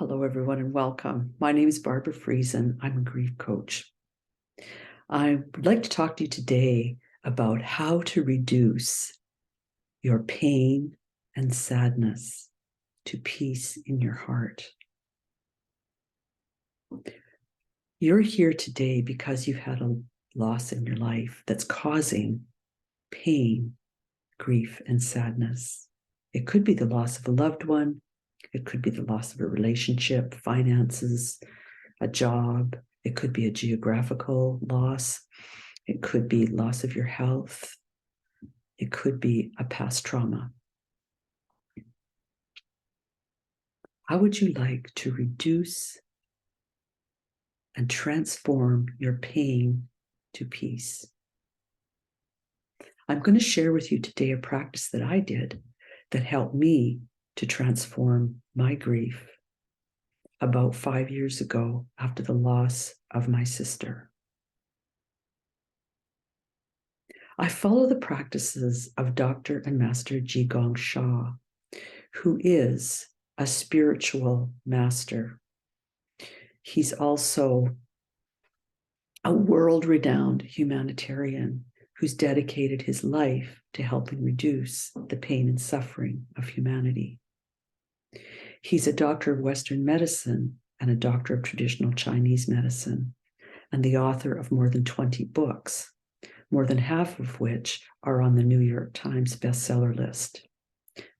Hello, everyone, and welcome. My name is Barbara Friesen. I'm a grief coach. I would like to talk to you today about how to reduce your pain and sadness to peace in your heart. You're here today because you've had a loss in your life that's causing pain, grief, and sadness. It could be the loss of a loved one. It could be the loss of a relationship, finances, a job. It could be a geographical loss. It could be loss of your health. It could be a past trauma. How would you like to reduce and transform your pain to peace? I'm going to share with you today a practice that I did that helped me to transform my grief about 5 years ago after the loss of my sister. I follow the practices of Dr. and Master Zhi Gang Sha, who is a spiritual master. He's also a world-renowned humanitarian who's dedicated his life to helping reduce the pain and suffering of humanity. He's a doctor of Western medicine and a doctor of traditional Chinese medicine, and the author of more than 20 books, more than half of which are on the New York Times bestseller list.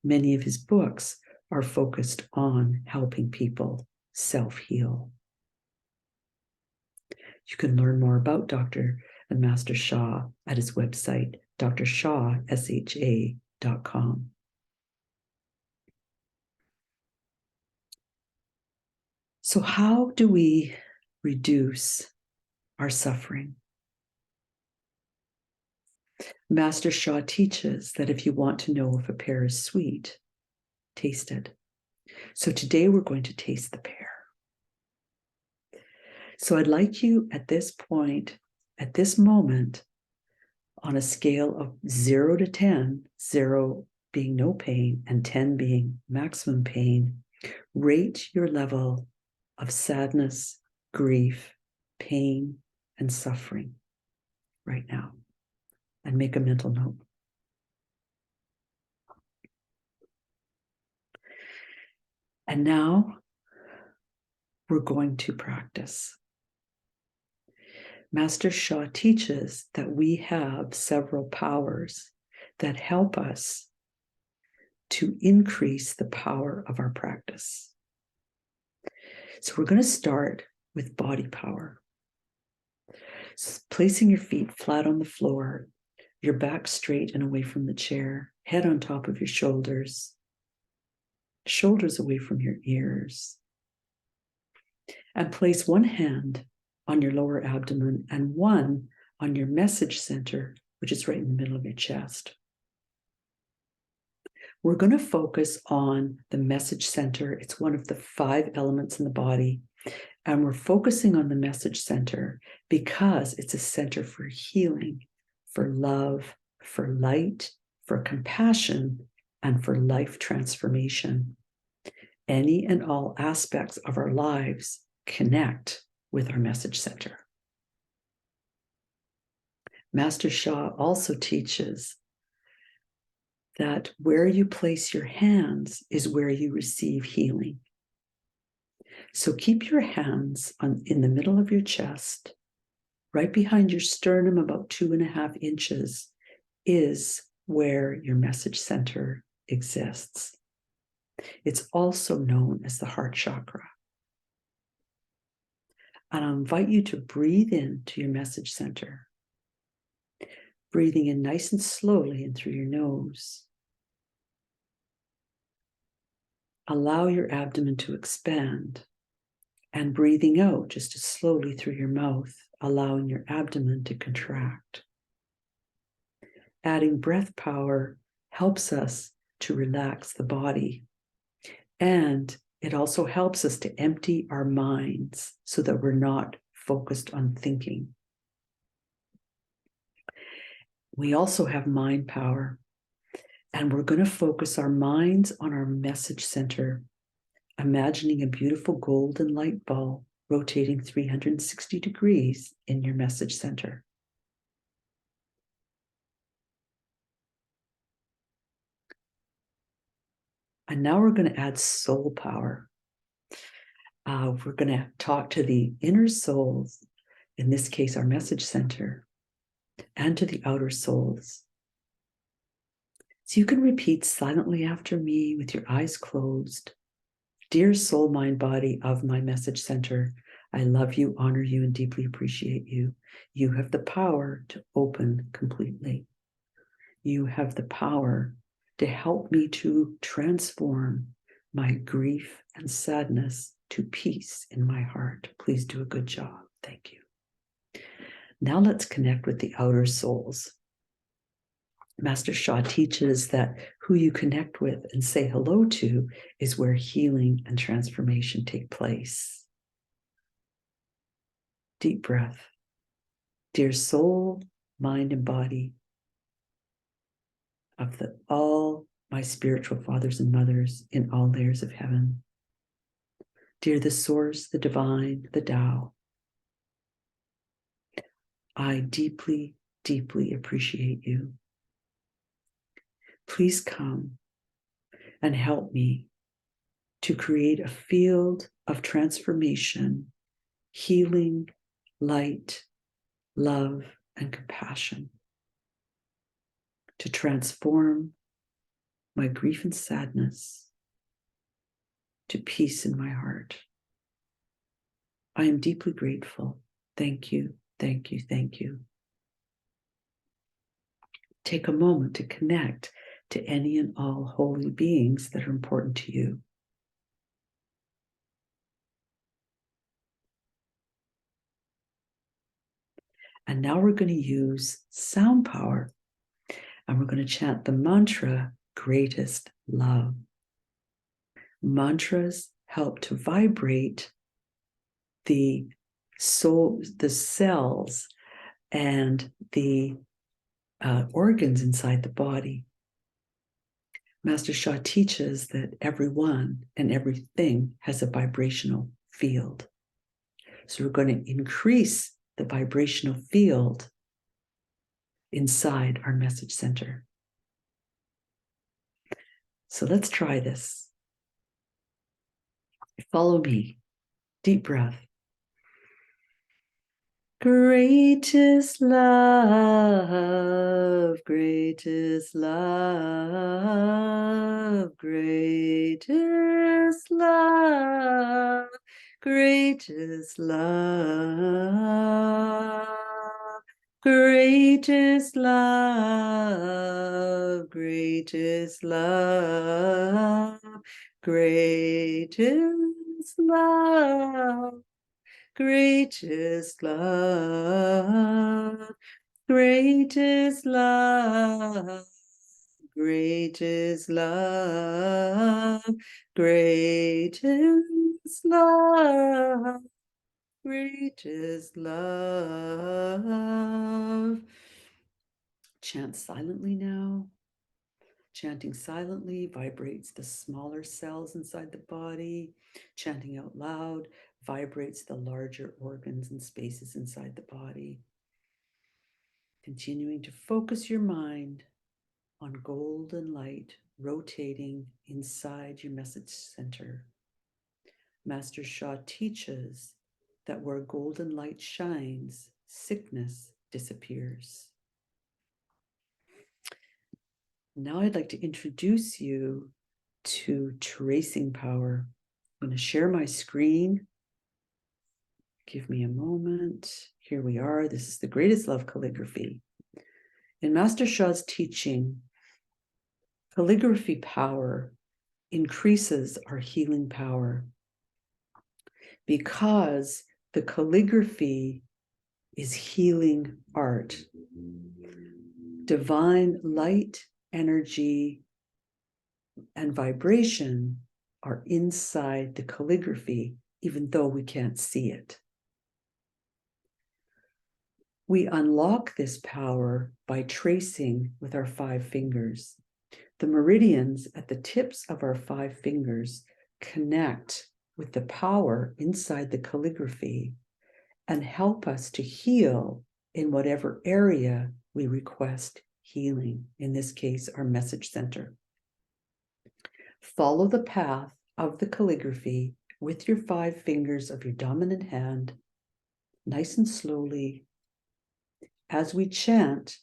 Many of his books are focused on helping people self-heal. You can learn more about Dr. and Master Sha at his website, drsha.com. So how do we reduce our suffering? Master Sha teaches that if you want to know if a pear is sweet, taste it. So today we're going to taste the pear. So I'd like you at this point, at this moment, on a scale of 0 to 10, 0 being no pain and 10 being maximum pain, rate your level of sadness, grief, pain, and suffering right now, and make a mental note. And now we're going to practice. Master Sha teaches that we have several powers that help us to increase the power of our practice. So we're going to start with body power. Placing your feet flat on the floor, your back straight and away from the chair, head on top of your shoulders, shoulders away from your ears. And place one hand on your lower abdomen and one on your message center, which is right in the middle of your chest. We're going to focus on the message center. It's one of the 5 elements in the body. And we're focusing on the message center because it's a center for healing, for love, for light, for compassion, and for life transformation. Any and all aspects of our lives connect with our message center. Master Sha also teaches that where you place your hands is where you receive healing. So keep your hands in the middle of your chest, right behind your sternum, about 2.5 inches, is where your message center exists. It's also known as the heart chakra. And I'll invite you to breathe into your message center, breathing in nice and slowly in through your nose. Allow your abdomen to expand, and breathing out just as slowly through your mouth, allowing your abdomen to contract. Adding breath power helps us to relax the body, and it also helps us to empty our minds so that we're not focused on thinking. We also have mind power, and we're going to focus our minds on our message center, imagining a beautiful golden light ball rotating 360 degrees in your message center. And now we're going to add soul power. We're going to talk to the inner souls, in this case, our message center, and to the outer souls. So you can repeat silently after me with your eyes closed. Dear soul, mind, body of my message center, I love you, honor you, and deeply appreciate you. You have the power to open completely. You have the power to help me to transform my grief and sadness to peace in my heart. Please do a good job. Thank you. Now let's connect with the outer souls. Master Sha teaches that who you connect with and say hello to is where healing and transformation take place. Deep breath. Dear soul, mind, and body of all my spiritual fathers and mothers in all layers of heaven. Dear the source, the divine, the Tao, I deeply, deeply appreciate you. Please come and help me to create a field of transformation, healing, light, love, and compassion to transform my grief and sadness to peace in my heart. I am deeply grateful. Thank you, thank you, thank you. Take a moment to connect to any and all holy beings that are important to you. And now we're going to use sound power, and we're going to chant the mantra, greatest love. Mantras help to vibrate the soul, the cells, and the organs inside the body. Master Sha teaches that everyone and everything has a vibrational field. So we're going to increase the vibrational field inside our message center. So let's try this. Follow me. Deep breath. Greatest love, greatest love, greatest love, greatest love, greatest love, greatest love, greatest love. Greatest love, greatest love, greatest love, greatest love, greatest love. Chant silently now. Chanting silently vibrates the smaller cells inside the body. Chanting out loud vibrates the larger organs and spaces inside the body. Continuing to focus your mind on golden light rotating inside your message center. Master Sha teaches that where golden light shines, sickness disappears. Now I'd like to introduce you to tracing power. I'm going to share my screen. Give me a moment. Here we are. This is the Greatest Love calligraphy. In Master Sha's teaching, calligraphy power increases our healing power because the calligraphy is healing art. Divine light, energy, and vibration are inside the calligraphy, even though we can't see it. We unlock this power by tracing with our 5 fingers. The meridians at the tips of our 5 fingers connect with the power inside the calligraphy and help us to heal in whatever area we request healing, in this case, our message center. Follow the path of the calligraphy with your 5 fingers of your dominant hand, nice and slowly, as we chant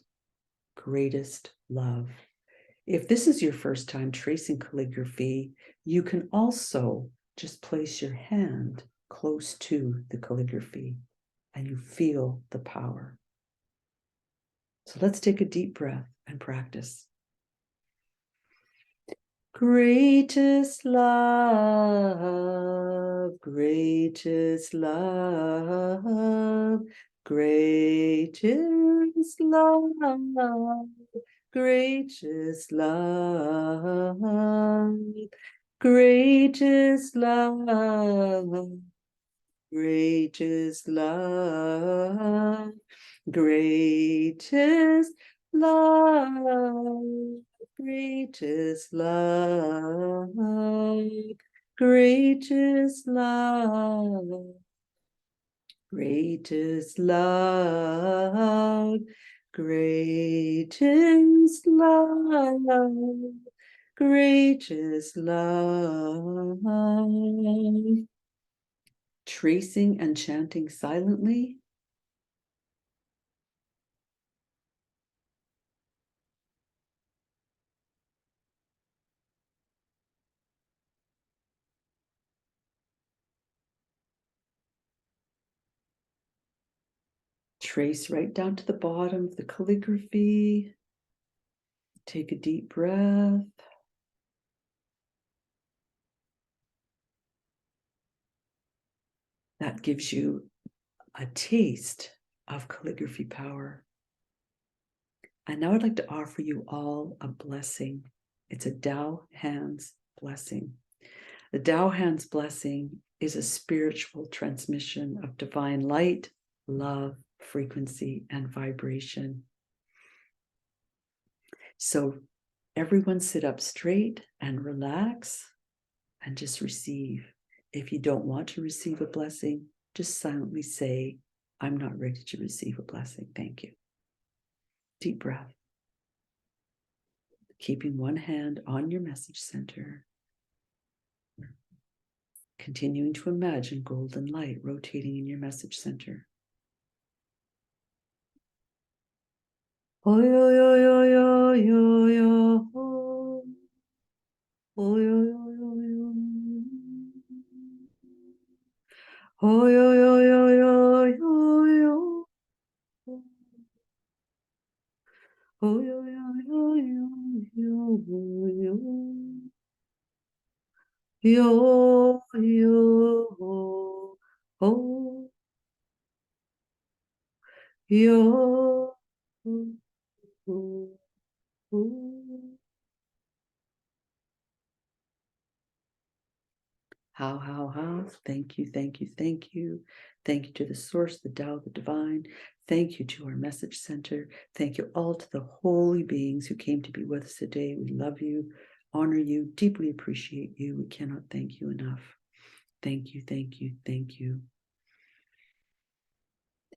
greatest love. If this is your first time tracing calligraphy, you can also just place your hand close to the calligraphy and you feel the power. So let's take a deep breath and practice. Greatest love, greatest love, greatest love, greatest love, greatest love, greatest love, greatest love, greatest love, greatest love, greatest love, greatest love, greatest love. Tracing and chanting silently. Trace right down to the bottom of the calligraphy. Take a deep breath. That gives you a taste of calligraphy power. And now I'd like to offer you all a blessing. It's a Tao Hands blessing. The Tao Hands blessing is a spiritual transmission of divine light, love, frequency, and vibration. So everyone sit up straight and relax and just receive. If you don't want to receive a blessing, just silently say, I'm not ready to receive a blessing. Thank you. Deep breath. Keeping one hand on your message center. Continuing to imagine golden light rotating in your message center. Oh, yo, yo, yo, yo, yo, yo. Oh, yo, yo, yo, yo. Oh, yo, yo, yo, yo, yo, yo. Oh, yo, yo, yo, yo, yo, yo. Yo, yo, oh, yo, oh, oh. How. Thank you, thank you, thank you. Thank you to the source, the Tao, the divine. Thank you to our message center. Thank you all to the holy beings who came to be with us today. We love you, honor you, deeply appreciate you. We cannot thank you enough. Thank you, thank you, thank you.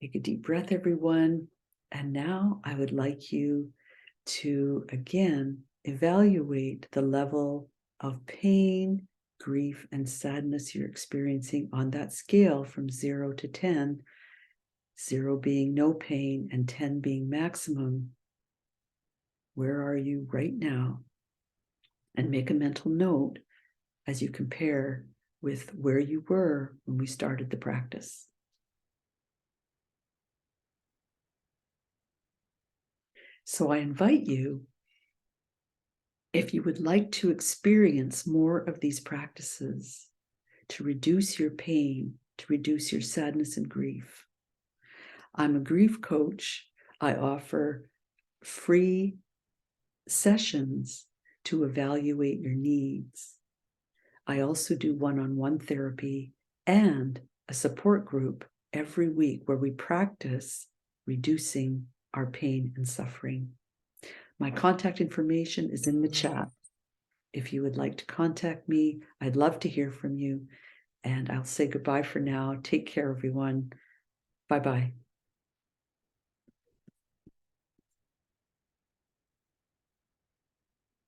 Take a deep breath, everyone. And now I would like you to again evaluate the level of pain, grief, and sadness you're experiencing on that scale from 0 to 10, 0 being no pain and 10 being maximum. Where are you right now? And make a mental note as you compare with where you were when we started the practice. So I invite you, if you would like to experience more of these practices, to reduce your pain, to reduce your sadness and grief. I'm a grief coach. I offer free sessions to evaluate your needs. I also do one-on-one therapy and a support group every week where we practice reducing our pain and suffering. My contact information is in the chat. If you would like to contact me, I'd love to hear from you. And I'll say goodbye for now. Take care, everyone. Bye-bye.